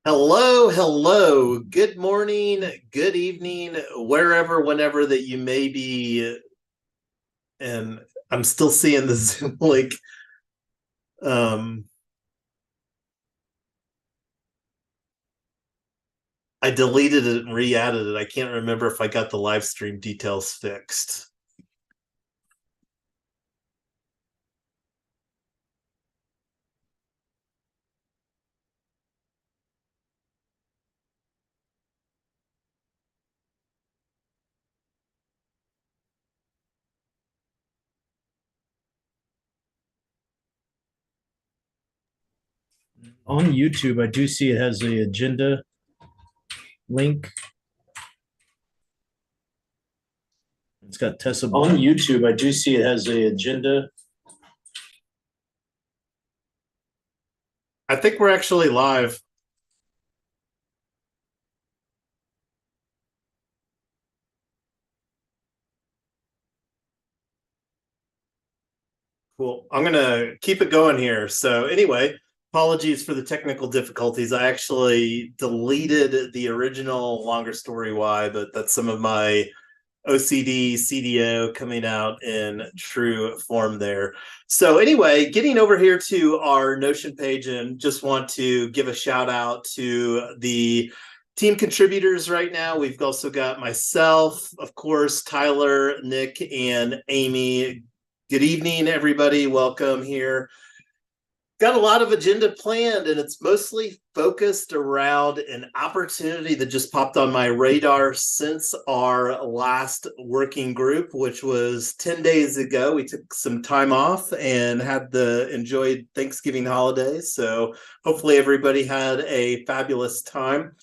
Hello, hello. Good morning, good evening, wherever, whenever that you may be. And I'm still seeing the Zoom link. Um, I deleted it and re-added it. I can't remember if I got the live stream details fixed. On YouTube, I do see it has the agenda link. It's got Tessa. On YouTube, I do see it has the agenda. I think we're actually live. Cool. I'm going to keep it going here. So, anyway, apologies for the technical difficulties. I actually deleted the original longer story why, but that's some of my OCD, CDO coming out in true form there. So, anyway, getting over here to our Notion page, and just want to give a shout out to the team contributors right now. We've also got myself, of course, Tyler, Nick, and Amy. Good evening, everybody. Welcome here. Got a lot of agenda planned, and it's mostly focused around an opportunity that just popped on my radar since our last working group, which was 10 days ago. We took some time off and had the enjoyed Thanksgiving holidays. So hopefully everybody had a fabulous time.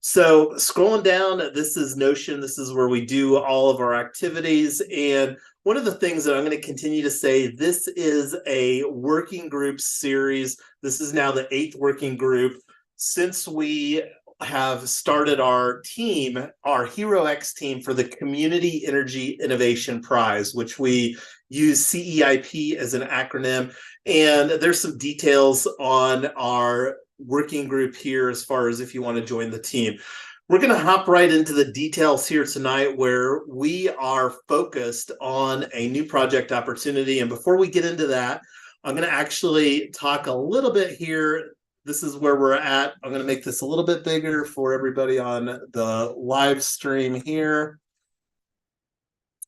So scrolling down, this is Notion. This is where we do all of our activities. And one of the things that I'm going to continue to say, this is a working group series. This is now the 8th working group since we have started our team, our HeroX team for the Community Energy Innovation Prize, which we use CEIP as an acronym. And there's some details on our working group here as far as if you want to join the team. We're going to hop right into the details here tonight, where we are focused on a new project opportunity. And before we get into that, I'm going to actually talk a little bit here. This is where we're at. I'm going to make this a little bit bigger for everybody on the live stream here.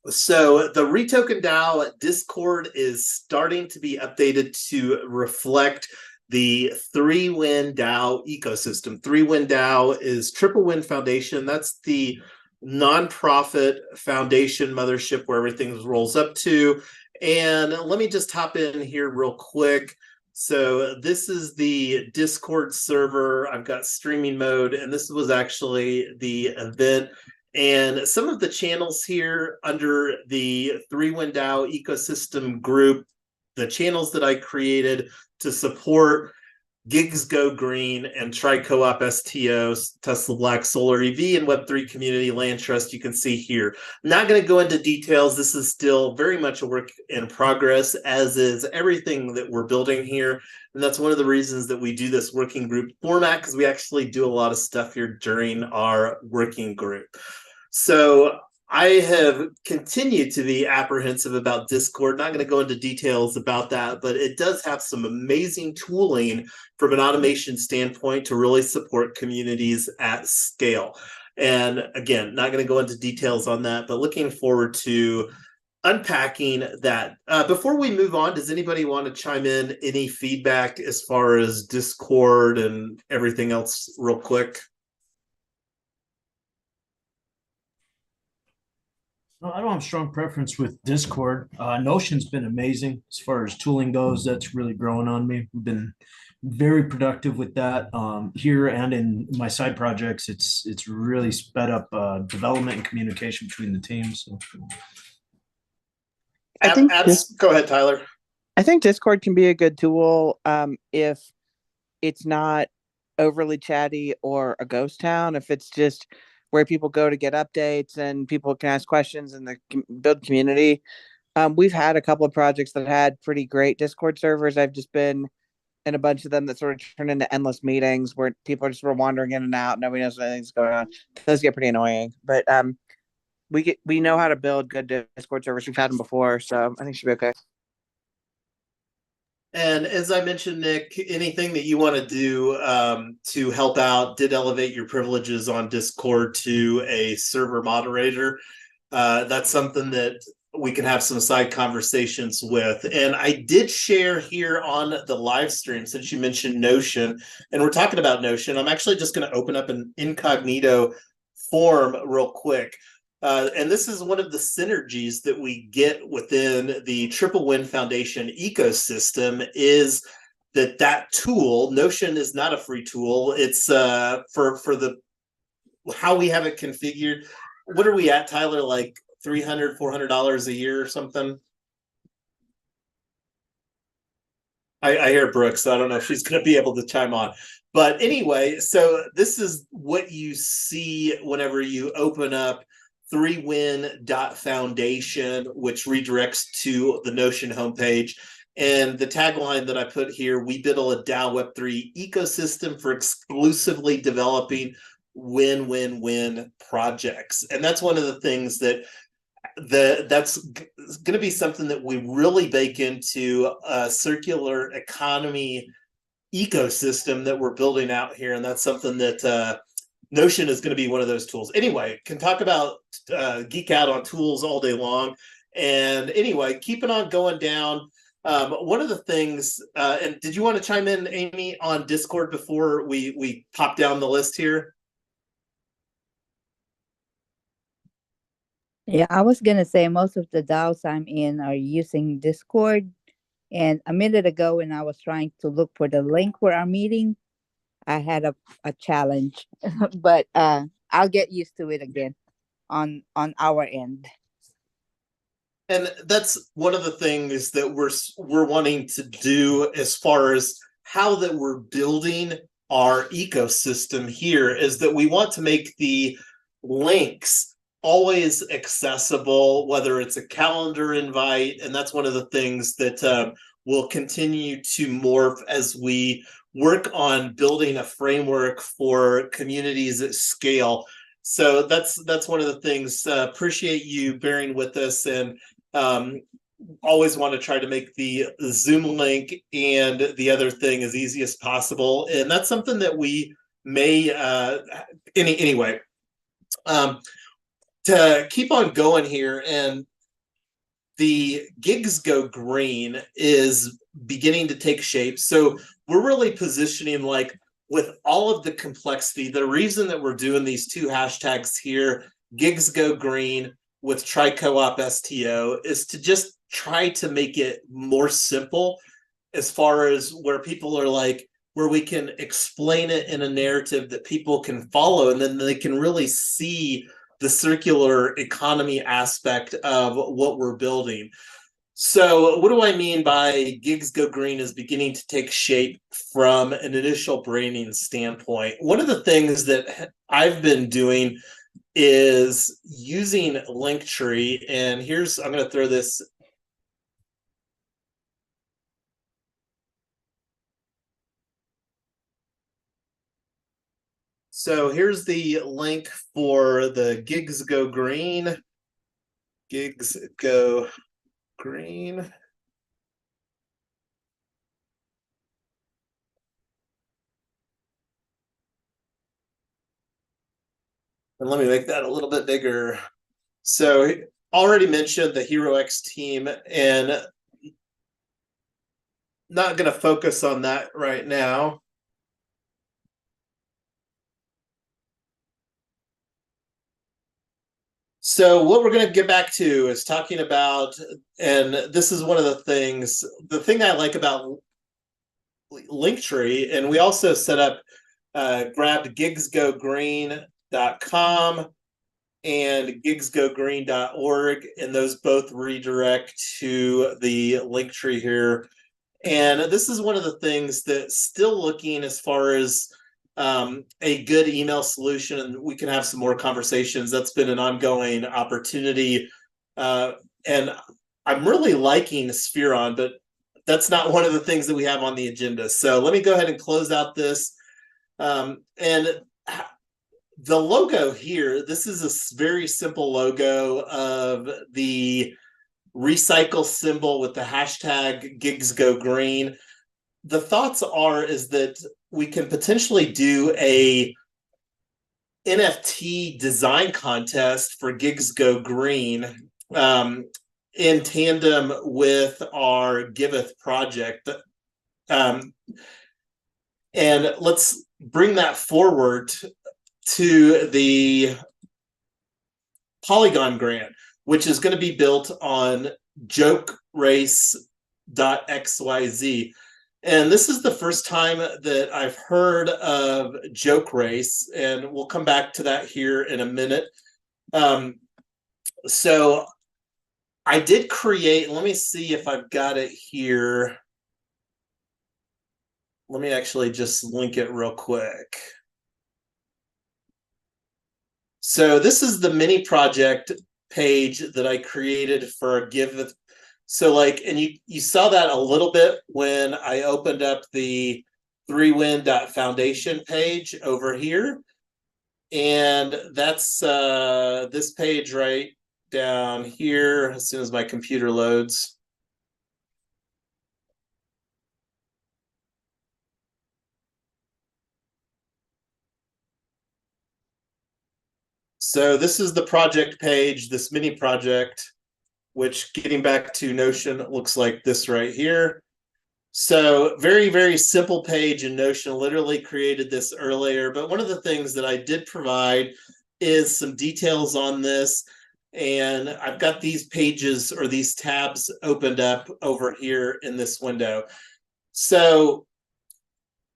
So the Retoken DAO Discord is starting to be updated to reflect the 3Win DAO ecosystem. 3Win DAO is Triple Win Foundation. That's the nonprofit foundation mothership where everything rolls up to. And let me just hop in here real quick. So this is the Discord server. I've got streaming mode, and this was actually the event. And some of the channels here under the 3Win DAO ecosystem group, the channels that I created to support Gigs Go Green and Tri-Co-op STOs, Tesla Black Solar EV, and Web3 Community Land Trust, you can see here. I'm not going to go into details. This is still very much a work in progress, as is everything that we're building here. And that's one of the reasons that we do this working group format, because we actually do a lot of stuff here during our working group. So I have continued to be apprehensive about Discord. Not going to go into details about that, but it does have some amazing tooling from an automation standpoint to really support communities at scale. And again, not going to go into details on that, but looking forward to unpacking that. Before we move on, does anybody want to chime in any feedback as far as Discord and everything else real quick? No, I don't have a strong preference with Discord. Notion's been amazing as far as tooling goes. That's really growing on me. We've been very productive with that here and in my side projects. It's really sped up development and communication between the teams. So. I think Go ahead, Tyler. I think Discord can be a good tool if it's not overly chatty or a ghost town. If it's just where people go to get updates and people can ask questions and build community. We've had a couple of projects that had pretty great Discord servers. I've just been and a bunch of them that sort of turn into endless meetings where people are just sort of wandering in and out. Nobody knows anything's going on. Those get pretty annoying. But we know how to build good Discord servers. We've had them before, so I think it should be okay. And as I mentioned, Nick, anything that you want to do to help out, did elevate your privileges on Discord to a server moderator. That's something that we can have some side conversations with. And I did share here on the live stream, since you mentioned Notion, and we're talking about Notion, I'm actually just going to open up an incognito form real quick. And this is one of the synergies that we get within the Triple Win Foundation ecosystem, is that tool, Notion, is not a free tool. It's for the how we have it configured. What are we at, Tyler? Like $300, $400 a year or something? I hear Brooke, so I don't know if she's going to be able to chime on. But anyway, so this is what you see whenever you open up 3win.foundation, which redirects to the Notion homepage. And the tagline that I put here: we build a DAO Web3 ecosystem for exclusively developing win-win-win projects. And that's one of the things that's going to be something that we really bake into a circular economy ecosystem that we're building out here. And that's something that Notion is going to be one of those tools. Anyway, can talk about geek out on tools all day long. And anyway, keeping on going down. One of the things, and did you want to chime in, Amy, on Discord before we pop down the list here? Yeah, I was gonna say most of the DAOs I'm in are using Discord. And a minute ago, when I was trying to look for the link for our meeting, I had a challenge. But I'll get used to it again on our end. And that's one of the things that we're wanting to do as far as how that we're building our ecosystem here, is that we want to make the links always accessible, whether it's a calendar invite. And that's one of the things that will continue to morph as we work on building a framework for communities at scale. So that's one of the things. Appreciate you bearing with us, and always want to try to make the Zoom link and the other thing as easy as possible. And that's something that we may anyway. To keep on going here, and the Gigs Go Green is beginning to take shape. So we're really positioning, like, with all of the complexity, the reason that we're doing these two hashtags here, Gigs Go Green with Tri-Co-op STO, is to just try to make it more simple, as far as where people are like, where we can explain it in a narrative that people can follow, and then they can really see the circular economy aspect of what we're building. So what do I mean by Gigs Go Green is beginning to take shape from an initial branding standpoint? One of the things that I've been doing is using Linktree, and here's, I'm going to throw this. So here's the link for the Gigs Go Green. Gigs Go Green. And let me make that a little bit bigger. So already mentioned the HeroX team, and not going to focus on that right now. So what we're going to get back to is talking about, and this is one of the things, the thing I like about Linktree, and we also set up, grabbed gigsgogreen.com and gigsgogreen.org, and those both redirect to the Linktree here. And this is one of the things that's still looking as far as a good email solution, and we can have some more conversations. That's been an ongoing opportunity. And I'm really liking Spheron, but that's not one of the things that we have on the agenda. So let me go ahead and close out this. And the logo here, this is a very simple logo of the recycle symbol with the hashtag gigs go green. The thoughts is that we can potentially do a NFT design contest for gigs go green in tandem with our Giveth project. And let's bring that forward to the Polygon grant, which is going to be built on jokerace.xyz. And this is the first time that I've heard of Joke Race, and we'll come back to that here in a minute. So I did create, let me see if I've got it here. Let me actually just link it real quick. So this is the mini project page that I created for Give. So like, and you saw that a little bit when I opened up the 3win.foundation page over here. And that's this page right down here as soon as my computer loads. So this is the project page, this mini project, which getting back to Notion looks like this right here. So very, very simple page in Notion, literally created this earlier. But one of the things that I did provide is some details on this. And I've got these pages or these tabs opened up over here in this window. So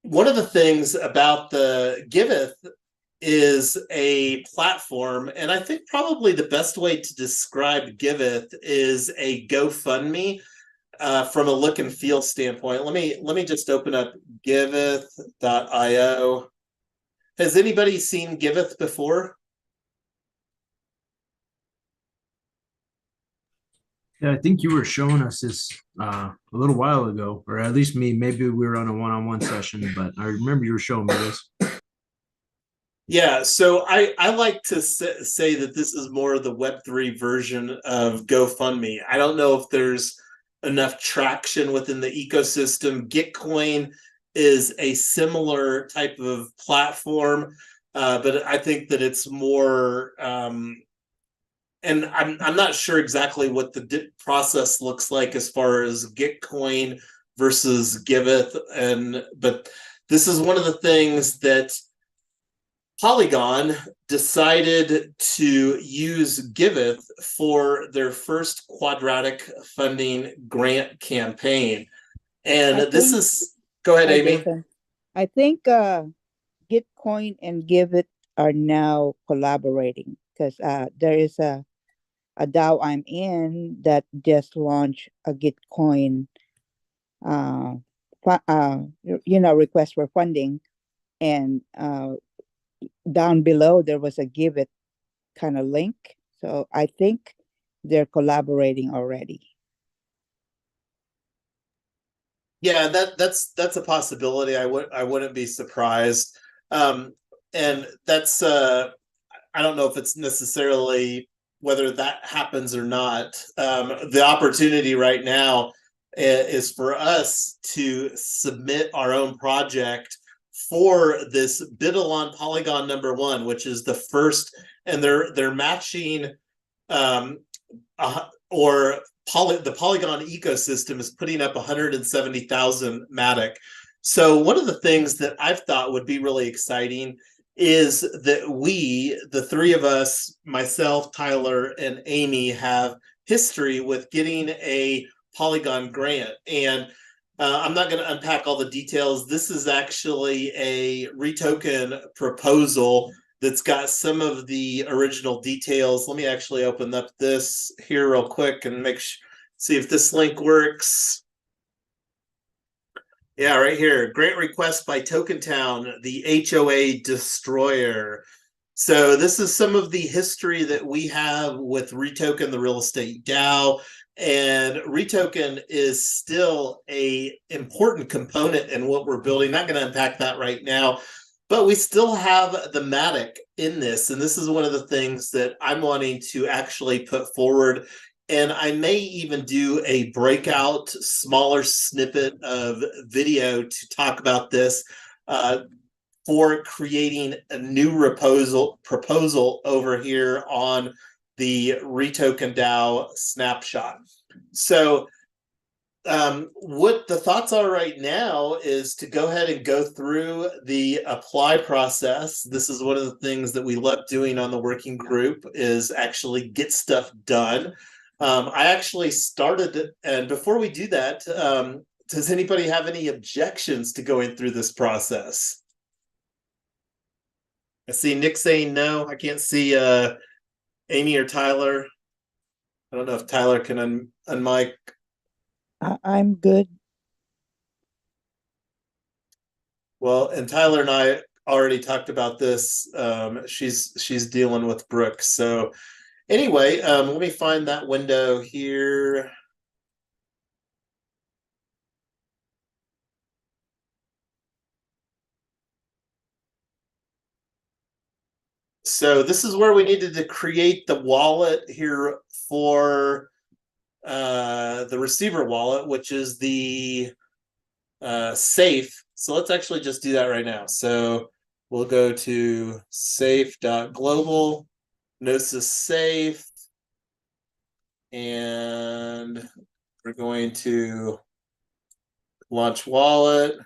one of the things about the Giveth is a platform, and I think probably the best way to describe Giveth is a GoFundMe from a look and feel standpoint. Let me just open up giveth.io. Has anybody seen Giveth before? Yeah, I think you were showing us this a little while ago, or at least me. Maybe we were on a one-on-one session, but I remember you were showing me this. Yeah, so I like to say that this is more of the Web3 version of GoFundMe. I don't know if there's enough traction within the ecosystem. Gitcoin is a similar type of platform, but I think that it's more, and I'm not sure exactly what the process looks like as far as Gitcoin versus Giveth, but this is one of the things that Polygon decided to use Giveth for their first Quadratic funding grant campaign. And this is, go ahead, Amy. Jason. I think Gitcoin and Giveth are now collaborating because there is a DAO I'm in that just launched a Gitcoin request for funding, and down below there was a Giveth kind of link. So I think they're collaborating already. Yeah, that's a possibility. I wouldn't be surprised. And that's I don't know if it's necessarily whether that happens or not. The opportunity right now is for us to submit our own project for this Biddle on Polygon #1, which is the first, and they're matching the Polygon ecosystem is putting up 170,000 Matic. So one of the things that I've thought would be really exciting is that we, the three of us, myself, Tyler, and Amy, have history with getting a Polygon grant. And I'm not going to unpack all the details. This is actually a retoken proposal that's got some of the original details. Let me actually open up this here real quick and see if this link works. Yeah, right here. Grant request by Tokentown, the HOA destroyer. So this is some of the history that we have with Retoken, the real estate DAO. And retoken is still a important component in what we're building. Not going to unpack that right now, but we still have the Matic in this. And this is one of the things that I'm wanting to actually put forward. And I may even do a breakout, smaller snippet of video to talk about this for creating a new proposal over here on the Retoken DAO snapshot. So what the thoughts are right now is to go ahead and go through the apply process. This is one of the things that we love doing on the working group, is actually get stuff done. I actually started, and before we do that, does anybody have any objections to going through this process? I see Nick saying no. I can't see Amy or Tyler. I don't know if Tyler can unmic. I'm good. Well, and Tyler and I already talked about this. She's dealing with Brooke. So anyway, let me find that window here. So this is where we needed to create the wallet here for the receiver wallet, which is the safe. So let's actually just do that right now. So we'll go to safe.global, Gnosis safe, and we're going to launch wallet.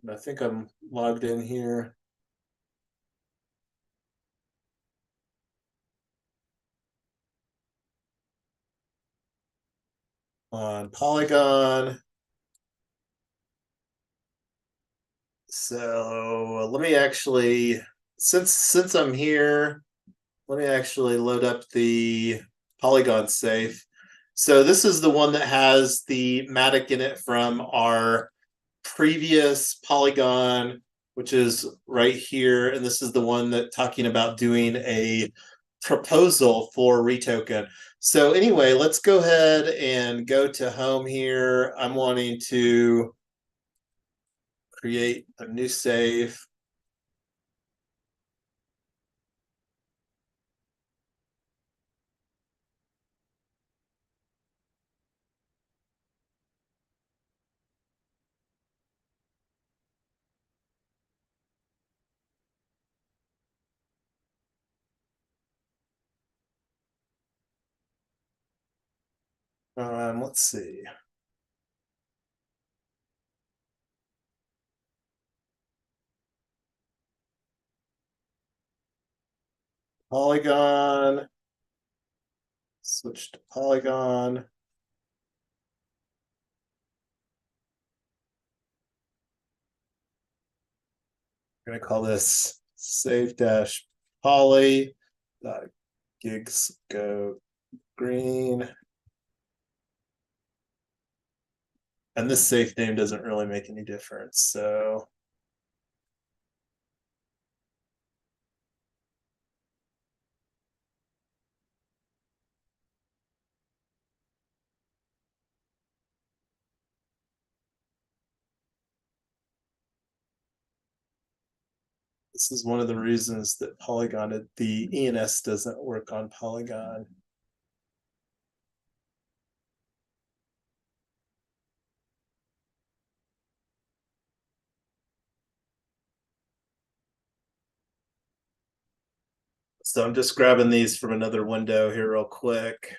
And I think I'm logged in here. On Polygon. So let me actually, since I'm here, let me actually load up the Polygon safe. So this is the one that has the Matic in it from our previous Polygon, which is right here. And this is the one that talking about doing a proposal for retoken. So anyway, let's go ahead and go to home here. I'm wanting to create a new safe. Let's see. Polygon. Switch to Polygon. I'm going to call this save-poly gigs go green. And this safe name doesn't really make any difference. So this is one of the reasons that Polygon, the ENS doesn't work on Polygon. So I'm just grabbing these from another window here real quick.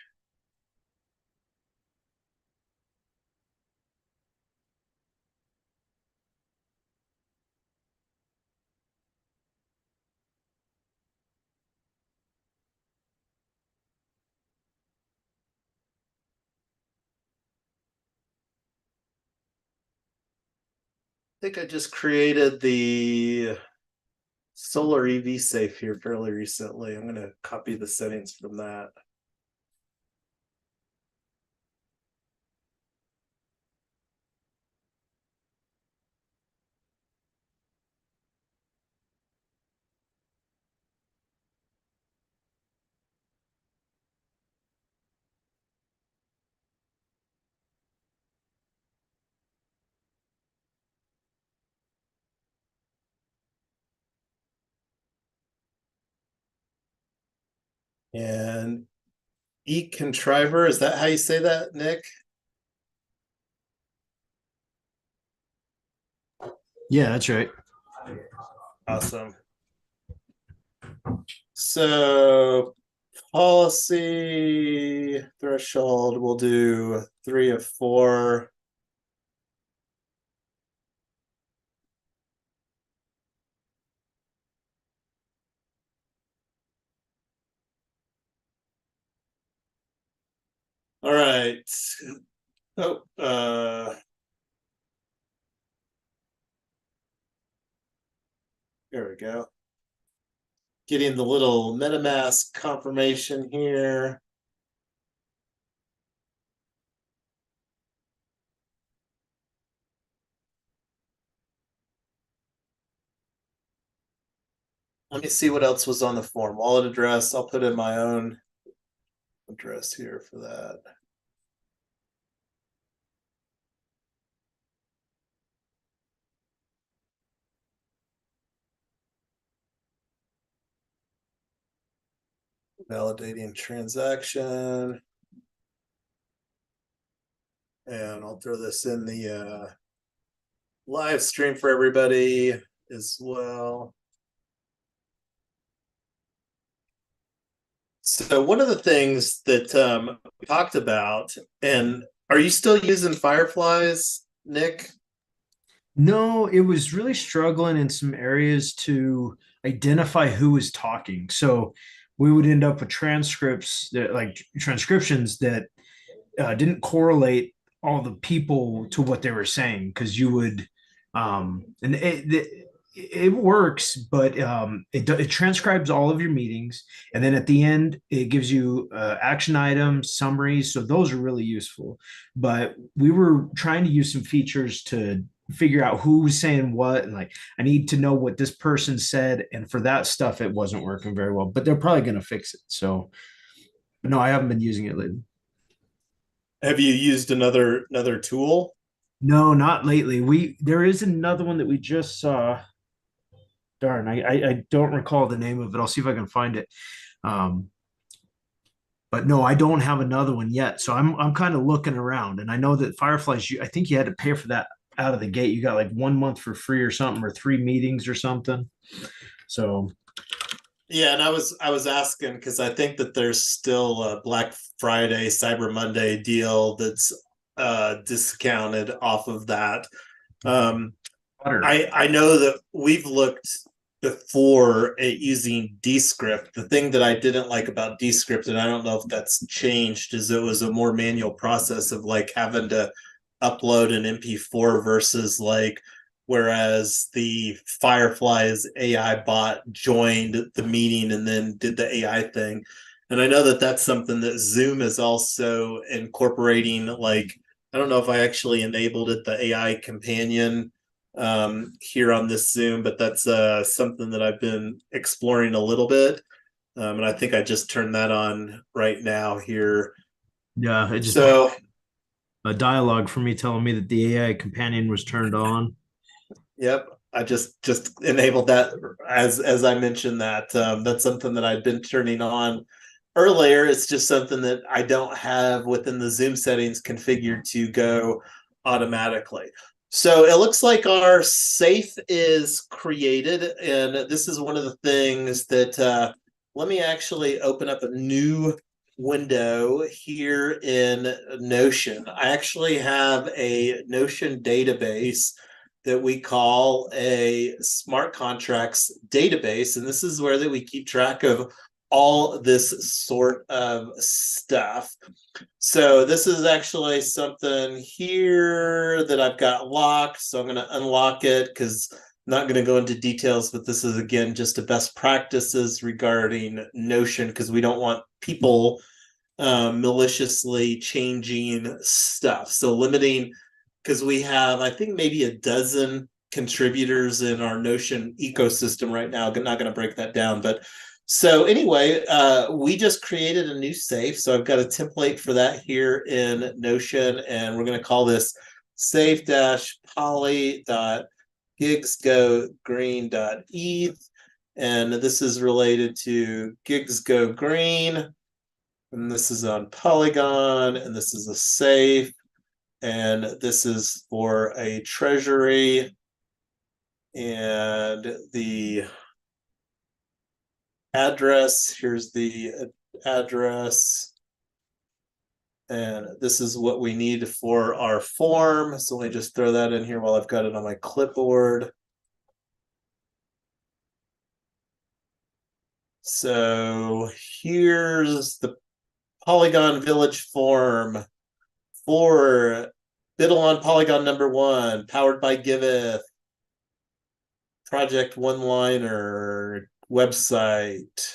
I think I just created the solar EV safe here fairly recently. I'm going to copy the settings from that. And eContriver, is that how you say that, Nick? Yeah, that's right. Awesome. So policy threshold, we'll do 3 of 4. All right. Oh, there we go. Getting the little MetaMask confirmation here. Let me see what else was on the form. Wallet address. I'll put in my own address here for that. Validating transaction. And I'll throw this in the live stream for everybody as well. So one of the things that we talked about, and are you still using Fireflies, Nick? No, it was really struggling in some areas to identify who was talking. So we would end up with transcripts that like transcriptions that didn't correlate all the people to what they were saying because you would and it works, but it transcribes all of your meetings, and then at the end it gives you action items, summaries. So those are really useful. But we were trying to use some features to figure out who was saying what, and like I need to know what this person said, and for that stuff it wasn't working very well. But they're probably going to fix it. So, but no, I haven't been using it lately. Have you used another tool? No, not lately. There is another one that we just saw. Darn, I don't recall the name of it. I'll see if I can find it. Um, but no, I don't have another one yet. So I'm kind of looking around, and I know that Fireflies. I think you had to pay for that out of the gate. You got like 1 month for free or something, or 3 meetings or something. So Yeah, and I was asking because I think that there's still a Black Friday, Cyber Monday deal that's discounted off of that. I know that we've looked before at using Descript. The thing that I didn't like about Descript, and I don't know if that's changed, is it was a more manual process of like having to upload an MP4 versus like whereas the Fireflies AI bot joined the meeting and then did the AI thing. And I know that that's something that Zoom is also incorporating. Like, I don't know if I actually enabled it, the AI companion here on this Zoom, but that's something that I've been exploring a little bit. And I think I just turned that on right now here. yeah, it just So a dialogue for me telling me that the AI companion was turned on. yep, I just enabled that as I mentioned that. That's something that I've been turning on earlier. It's just something that I don't have within the Zoom settings configured to go automatically. So it looks like our safe is created, and this is one of the things that let me actually open up a new window here in Notion. I actually have a Notion database that we call a smart contracts database, and this is where that we keep track of all this sort of stuff. So this is actually something here that I've got locked. So I'm going to unlock it because I'm not going to go into details, but this is again just a best practices regarding Notion because we don't want people maliciously changing stuff. So limiting, because we have, I think, maybe a dozen contributors in our Notion ecosystem right now. I'm not going to break that down, but so anyway, we just created a new safe. So I've got a template for that here in Notion, and we're going to call this safe-poly.gigsgogreen.eth. and this is related to Gigs Go Green, and this is on Polygon, and this is a safe, and this is for a treasury, and the address, here's the address, and this is what we need for our form. So let me just throw that in here while I've got it on my clipboard. So here's the Polygon Village form for Biddle on Polygon #1, powered by Giveth, project one-liner, website,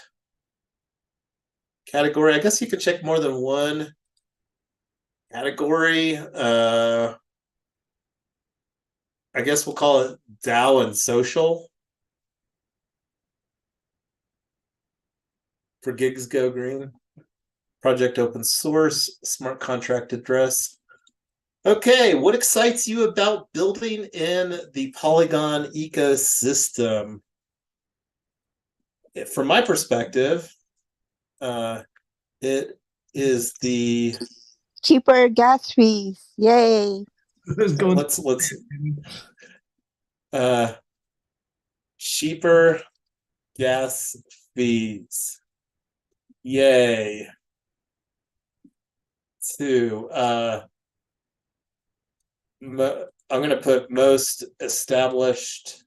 category. I guess you could check more than one category. I guess we'll call it DAO and social for Gigs Go Green. Project open source, smart contract address. Okay, what excites you about building in the Polygon ecosystem? From my perspective, it is the Cheaper gas fees. Yay. let's cheaper gas fees. Yay. Two, I'm going to put most established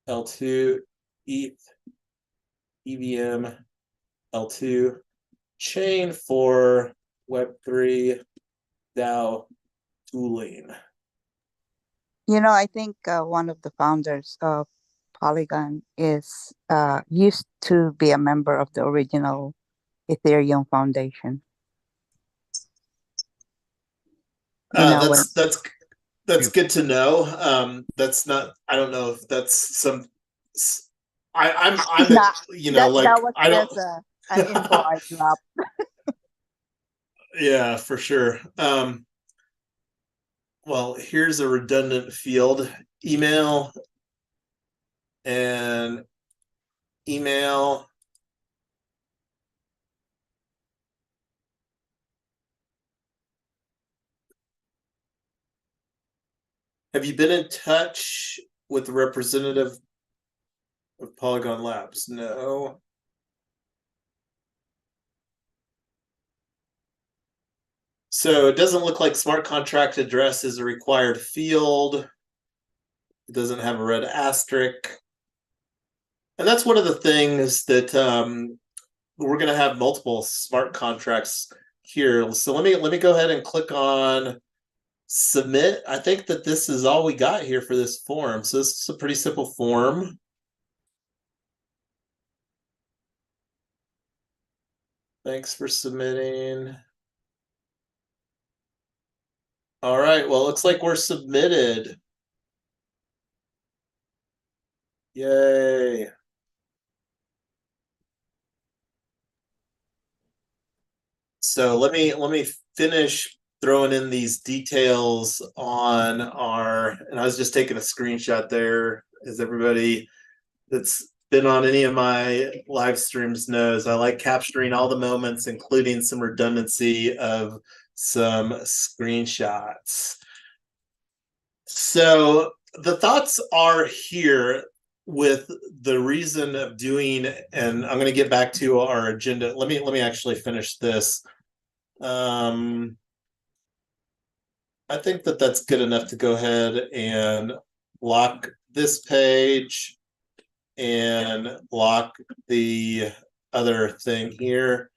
L2 ETH EVM L2 chain for Web3 DAO tooling. You know, I think one of the founders of Polygon is used to be a member of the original Ethereum Foundation. That's good to know. That's not. I don't know if that's some. I'm Nah, you know, like that was I don't. just an info I dropped. Yeah, for sure. Well, here's a redundant field: email and email. Have you been in touch with the representative of Polygon Labs? No. So it doesn't look like smart contract address is a required field. It doesn't have a red asterisk. And that's one of the things that we're going to have multiple smart contracts here. So let me go ahead and click on submit. I think that this is all we got here for this form. So this is a pretty simple form. Thanks for submitting. All right, well, it looks like we're submitted. Yay. So let me finish throwing in these details on our, and I was just taking a screenshot there, as everybody that's been on any of my live streams knows, I like capturing all the moments, including some redundancy of some screenshots. So the thoughts are here with the reason of doing, and I'm going to get back to our agenda. Let me actually finish this. I think that that's good enough to go ahead and lock this page and lock the other thing here.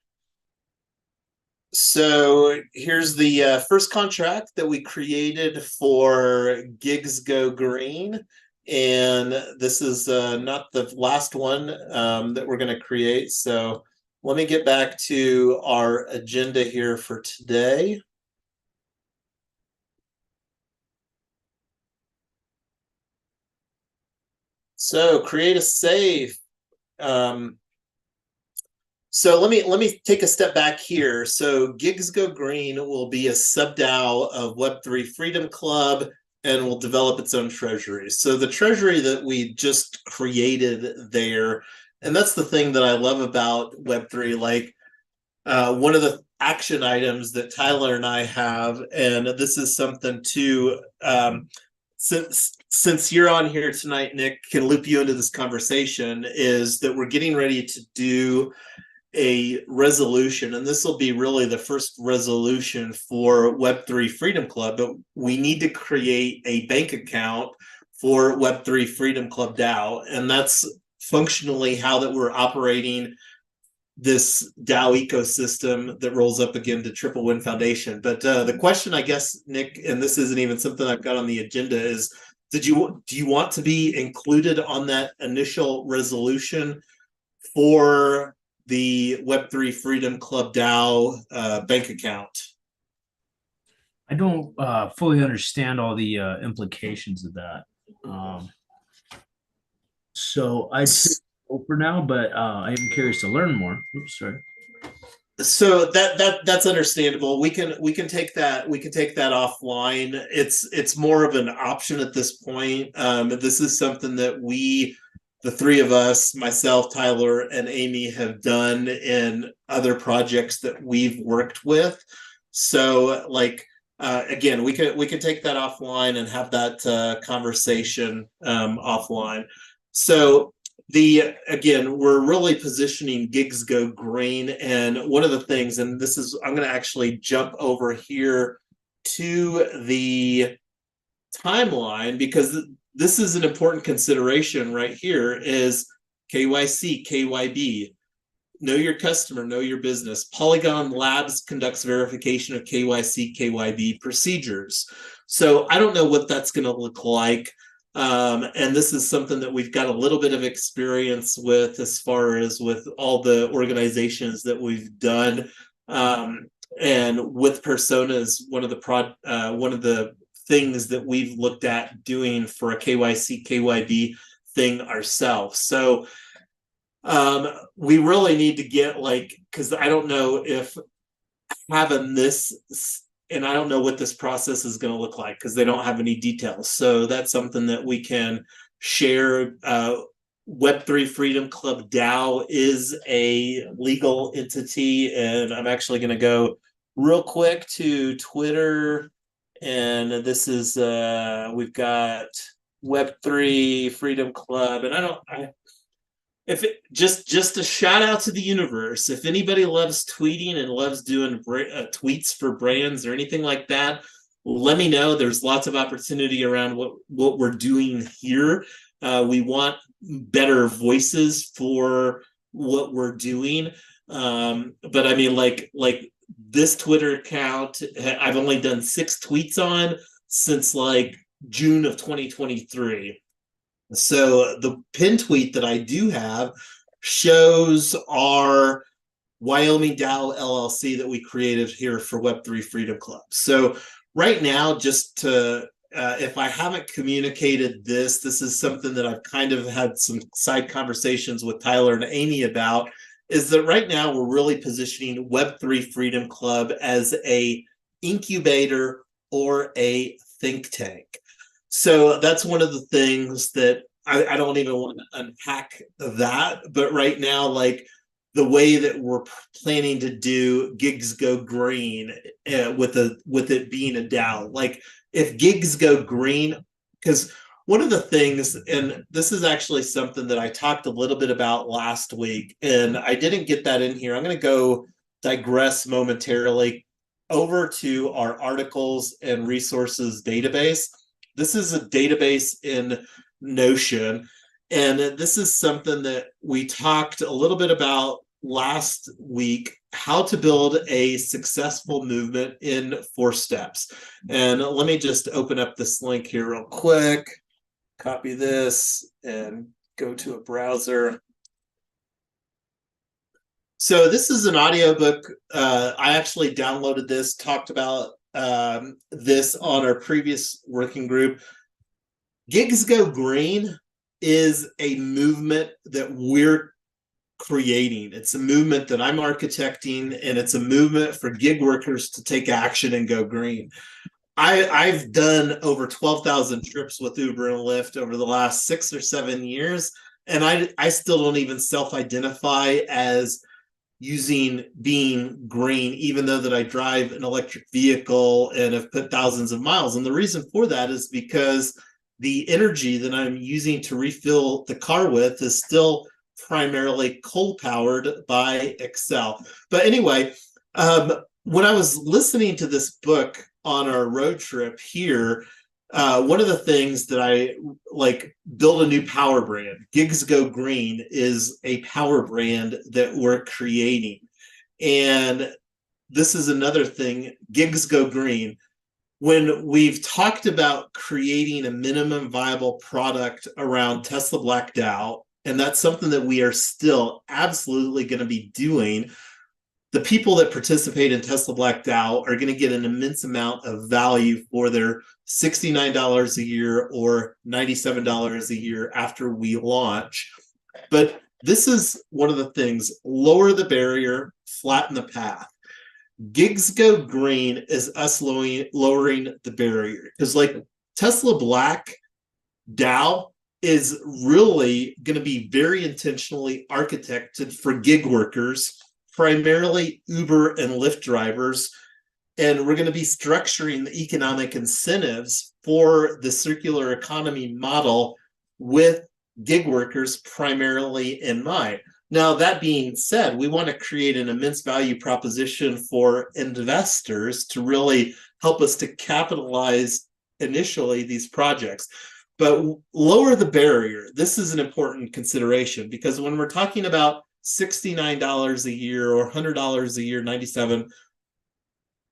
So here's the first contract that we created for Gigs Go Green. And this is not the last one that we're going to create. So let me get back to our agenda here for today. So create a safe. So let me take a step back here. So Gigs Go Green will be a sub DAO of Web3 Freedom Club and will develop its own treasury. So the treasury that we just created there, and that's the thing that I love about Web3, like one of the action items that Tyler and I have, and this is something too, since you're on here tonight, Nick, can loop you into this conversation, is that we're getting ready to do a resolution, and this will be really the first resolution for Web3 Freedom Club, but we need to create a bank account for Web3 Freedom Club DAO, and that's functionally how that we're operating this DAO ecosystem that rolls up again to Triple Win Foundation. But the question, I guess, Nick, and this isn't even something I've got on the agenda, is do you want to be included on that initial resolution for the Web3 Freedom Club DAO bank account? I don't fully understand all the implications of that. So I'd say no for now, but I am curious to learn more. Oops, sorry. So that's understandable. We can take that offline. It's more of an option at this point. This is something that we, the three of us, myself, Tyler, and Amy, have done in other projects that we've worked with. So like again, we can take that offline and have that conversation offline. So again, we're really positioning Gigs Go Green, and one of the things, and this is, I'm going to actually jump over here to the timeline, because this is an important consideration right here, is KYC, KYB, know your customer, know your business. Polygon Labs conducts verification of KYC, KYB procedures. So I don't know what that's going to look like. And this is something that we've got a little bit of experience with, as far as with all the organizations that we've done. And with personas, one of the things that we've looked at doing for a KYC, KYB thing ourselves. So we really need to get, like, because I don't know if having this, and I don't know what this process is going to look like, because they don't have any details. So that's something that we can share. Web3 Freedom Club DAO is a legal entity, and I'm actually going to go real quick to Twitter, and this is we've got Web3 Freedom Club, and if it just a shout out to the universe. If anybody loves tweeting and loves doing tweets for brands or anything like that, let me know. There's lots of opportunity around what we're doing here. We want better voices for what we're doing. But I mean, like this Twitter account, I've only done 6 tweets on since like June of 2023. So the pin tweet that I do have shows our Wyoming DAO LLC that we created here for Web3 Freedom Club. So right now, just to, if I haven't communicated this is something that I've kind of had some side conversations with Tyler and Amy about, is that right now we're really positioning Web3 Freedom Club as a incubator or a think tank. So that's one of the things that I don't even want to unpack that. But right now, like the way that we're planning to do Gigs Go Green with it being a DAO, like if Gigs Go Green, because one of the things, and this is actually something that I talked a little bit about last week, and I didn't get that in here. I'm going to go digress momentarily over to our articles and resources database. This is a database in Notion, and this is something that we talked a little bit about last week, how to build a successful movement in 4 steps. And let me just open up this link here real quick, copy this, and go to a browser. So this is an audiobook. I actually downloaded this, talked about this on our previous working group. Gigs Go Green is a movement that we're creating. It's a movement that I'm architecting, and it's a movement for gig workers to take action and go green. I've done over 12,000 trips with Uber and Lyft over the last 6 or 7 years, and I still don't even self-identify as being green, even though that I drive an electric vehicle and have put thousands of miles. And the reason for that is because the energy that I'm using to refill the car with is still primarily coal powered by Excel. But anyway, when I was listening to this book on our road trip here, one of the things that I like build a new power brand. Gigs Go Green is a power brand that we're creating. And this is another thing, Gigs Go Green. When we've talked about creating a minimum viable product around Tesla Black DAO, and that's something that we are still absolutely going to be doing, the people that participate in Tesla Black DAO are going to get an immense amount of value for their $69 a year or $97 a year after we launch. But this is one of the things, lower the barrier, flatten the path. Gigs Go Green is us lowering the barrier. Because like Tesla Black DAO is really going to be very intentionally architected for gig workers, primarily Uber and Lyft drivers, and we're going to be structuring the economic incentives for the circular economy model with gig workers primarily in mind. Now, that being said, we want to create an immense value proposition for investors to really help us to capitalize initially these projects. But lower the barrier. This is an important consideration because when we're talking about $69 a year or $100 a year, 97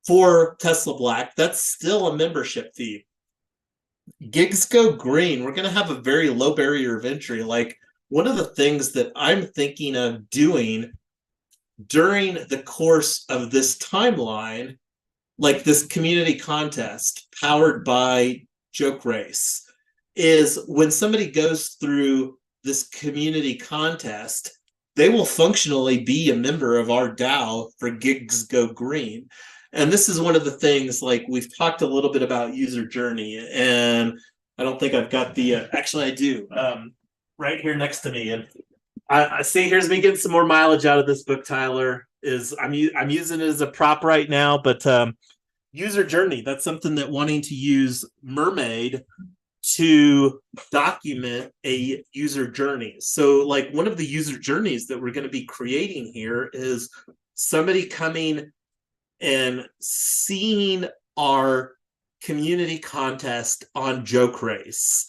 for Tesla Black, that's still a membership fee. Gigs Go Green, we're going to have a very low barrier of entry. Like one of the things that I'm thinking of doing during the course of this timeline, like this community contest powered by Joke Race, is when somebody goes through this community contest, they will functionally be a member of our DAO for Gigs Go Green. And this is one of the things, like we've talked a little bit about user journey, and I don't think I've got the, actually I do, right here next to me. And I see, here's me getting some more mileage out of this book, Tyler, is I'm using it as a prop right now, but user journey, that's something that wanting to use Mermaid to document a user journey. So like one of the user journeys that we're going to be creating here is somebody coming and seeing our community contest on Joke Race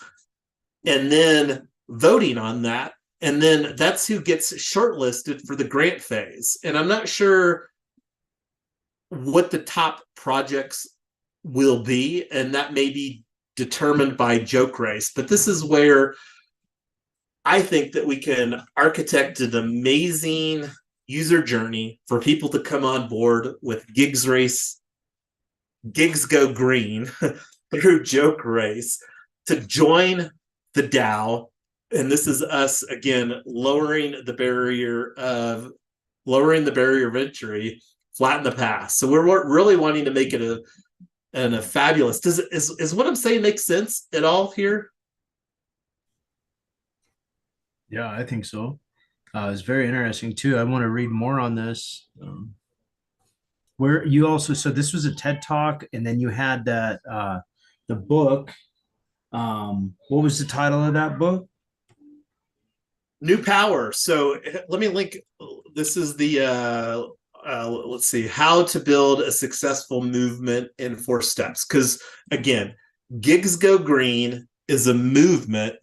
and then voting on that. And then that's who gets shortlisted for the grant phase. And I'm not sure what the top projects will be, and that may be determined by Joke Race. But this is where I think that we can architect an amazing user journey for people to come on board with Gigs Go Green through Joke Race to join the DAO. And this is us again lowering the barrier of entry, flatten the path. So we're really wanting to make it a fabulous. Is what I'm saying make sense at all here? Yeah, I think so. It's very interesting too. I want to read more on this. Where you also, so this was a TED Talk, and then you had that the book. What was the title of that book? New Power. So let me link. This is the let's see, how to build a successful movement in 4 steps. Because again, Gigs Go Green is a movement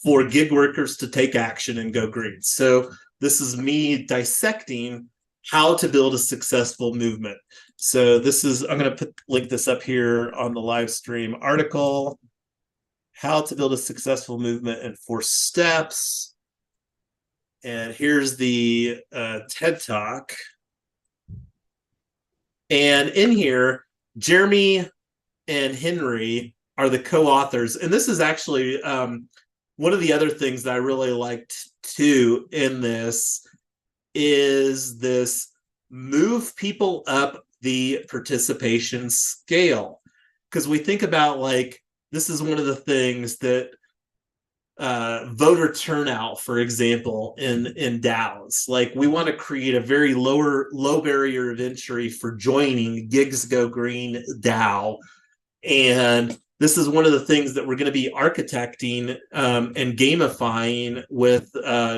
for gig workers to take action and go green. So this is me dissecting how to build a successful movement. So this is, I'm going to link this up here on the live stream article, how to build a successful movement in 4 steps. And here's the TED Talk. And in here, Jeremy and Henry are the co-authors. And this is actually one of the other things that I really liked too in this is this move people up the participation scale. because we think about like, this is one of the things that voter turnout, for example, in DAOs. Like, we want to create a very low barrier of entry for joining Gigs Go Green DAO. And this is one of the things that we're going to be architecting and gamifying with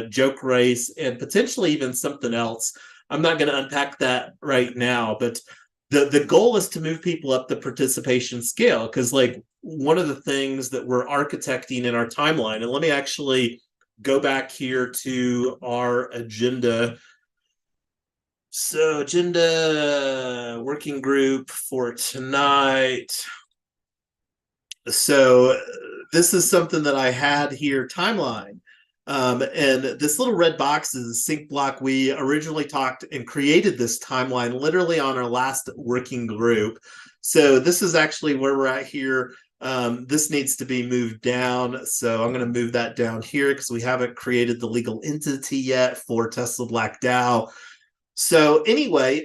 Joke Race and potentially even something else. I'm not going to unpack that right now, but the goal is to move people up the participation scale, because like one of the things that we're architecting in our timeline, and let me actually go back here to our agenda. So agenda working group for tonight. So this is something that I had here, timeline. And this little red box is a sync block. We originally talked and created this timeline literally on our last working group. So this is actually where we're at here. This needs to be moved down. So I'm going to move that down here because we haven't created the legal entity yet for Tesla Black DAO. So anyway,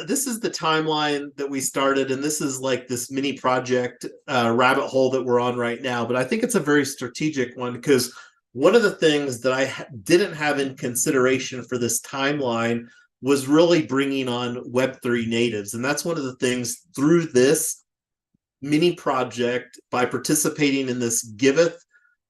this is the timeline that we started, and this is like this mini project rabbit hole that we're on right now. But I think it's a very strategic one, because one of the things that I didn't have in consideration for this timeline was really bringing on Web3 natives. And that's one of the things through this mini project, by participating in this Giveth,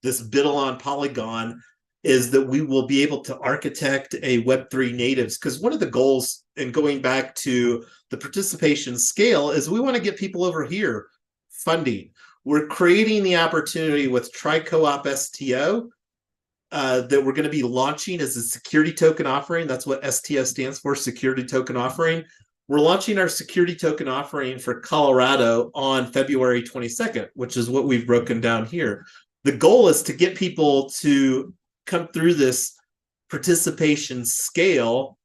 this Biddle on Polygon, is that we will be able to architect a Web3 natives. Because one of the goals, and going back to the participation scale, is we want to get people over here funding. We're creating the opportunity with Tri-Co-op STO that we're going to be launching as a security token offering. That's what STO stands for, security token offering. We're launching our security token offering for Colorado on February 22nd, which is what we've broken down here. The goal is to get people to come through this participation scale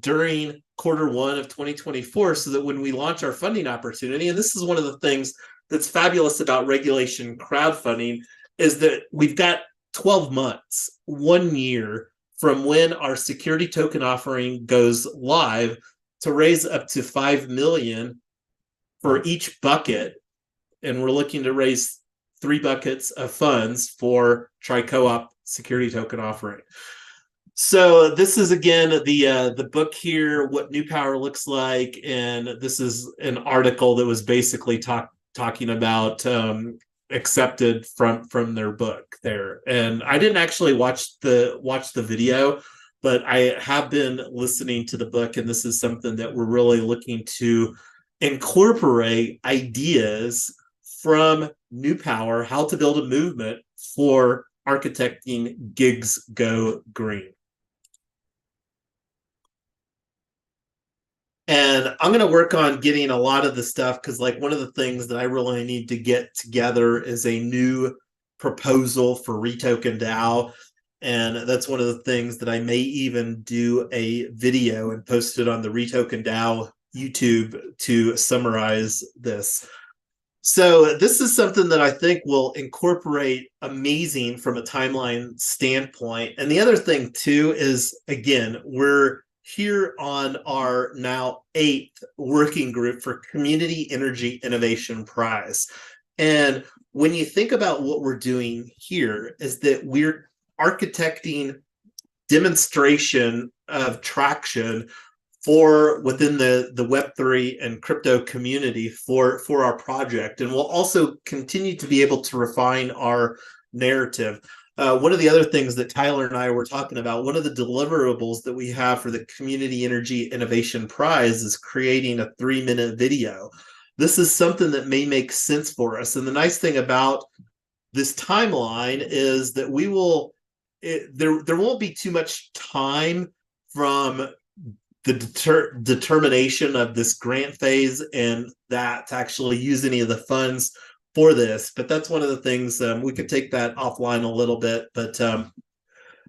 during Q1 of 2024, so that when we launch our funding opportunity, and this is one of the things that's fabulous about regulation crowdfunding, is that we've got 12 months, 1 year from when our security token offering goes live to raise up to 5 million for each bucket. And we're looking to raise 3 buckets of funds for Tri-Co-op security token offering. So this is, again, the book here, What New Power Looks Like. And this is an article that was basically talking about accepted from their book there. And I didn't actually watch the video, but I have been listening to the book, and this is something that we're really looking to incorporate ideas from New Power, how to build a movement for architecting Gigs Go Green. And I'm going to work on getting a lot of the stuff, because like one of the things that I really need to get together is a new proposal for Retoken DAO. And that's one of the things that I may even do a video and post it on the Retoken DAO YouTube to summarize this. So this is something that I think will incorporate amazing from a timeline standpoint. And the other thing too is, again, we're here on our now 8th working group for Community Energy Innovation Prize. And when you think about what we're doing here, is that we're architecting demonstration of traction for within the Web3 and crypto community for our project. And we'll also continue to be able to refine our narrative. One of the other things that Tyler and I were talking about, one of the deliverables that we have for the Community Energy Innovation Prize is creating a 3-minute video. This is something that may make sense for us. And the nice thing about this timeline is that we will, there won't be too much time from the determination of this grant phase and that to actually use any of the funds for this. But that's one of the things, we could take that offline a little bit, but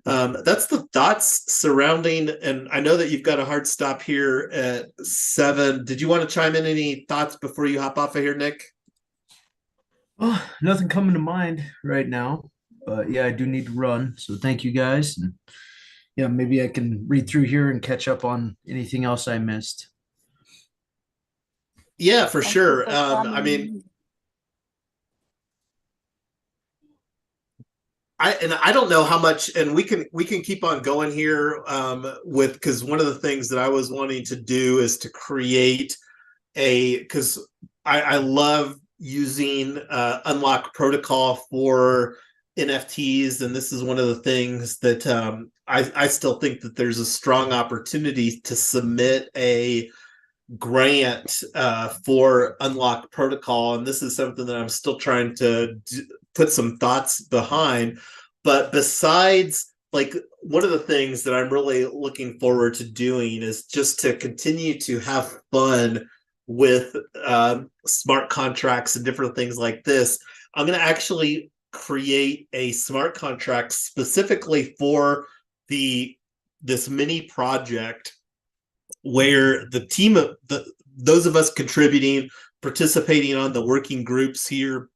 that's the thoughts surrounding. And I know that you've got a hard stop here at 7. Did you want to chime in any thoughts before you hop off of here, Nick? Oh, nothing coming to mind right now, but yeah, I do need to run. So thank you guys. And yeah, maybe I can read through here and catch up on anything else I missed. Yeah, for Thank you sure. for I coming. mean, I don't know how much, and we can keep on going here with, because one of the things that I was wanting to do is to create because I love using unlock protocol for NFTs, and this is one of the things that I still think that there's a strong opportunity to submit a grant for unlock protocol, and this is something that I'm still trying to put some thoughts behind. But besides, like, one of the things that I'm really looking forward to doing is just to continue to have fun with smart contracts and different things like this. I'm going to actually create a smart contract specifically for this mini project, where the team of those of us contributing, participating on the working groups here,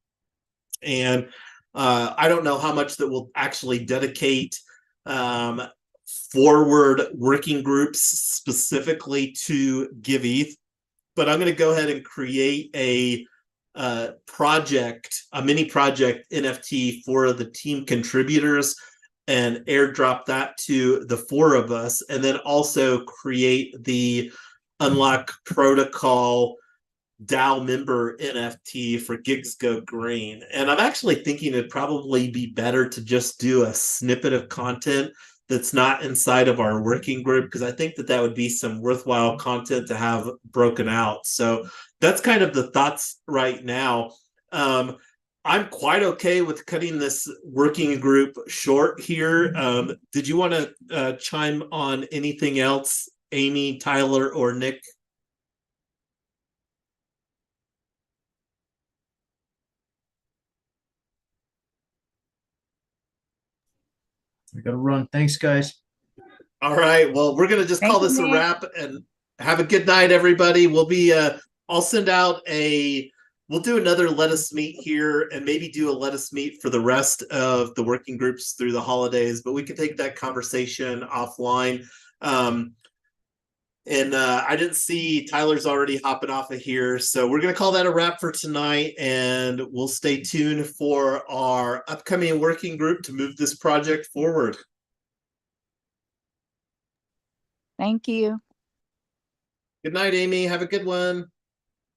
and I don't know how much that will actually dedicate forward working groups specifically to Give ETH, but I'm going to go ahead and create a project, a mini project NFT for the team contributors, and airdrop that to the 4 of us, and then also create the unlock protocol DAO member NFT for Gigs Go Green. And I'm actually thinking it'd probably be better to just do a snippet of content that's not inside of our working group, because I think that would be some worthwhile content to have broken out. So that's kind of the thoughts right now. I'm quite okay with cutting this working group short here. Did you want to chime on anything else, Amy, Tyler, or Nick? We got to run. Thanks, guys. All right. Well, we're going to just call this a wrap, and have a good night, everybody. We'll be, I'll send out we'll do another Let Us Meet here, and maybe do a Let Us Meet for the rest of the working groups through the holidays, but we can take that conversation offline. And I didn't see Tyler's already hopping off of here. So we're going to call that a wrap for tonight, and we'll stay tuned for our upcoming working group to move this project forward. Thank you. Good night, Amy. Have a good one.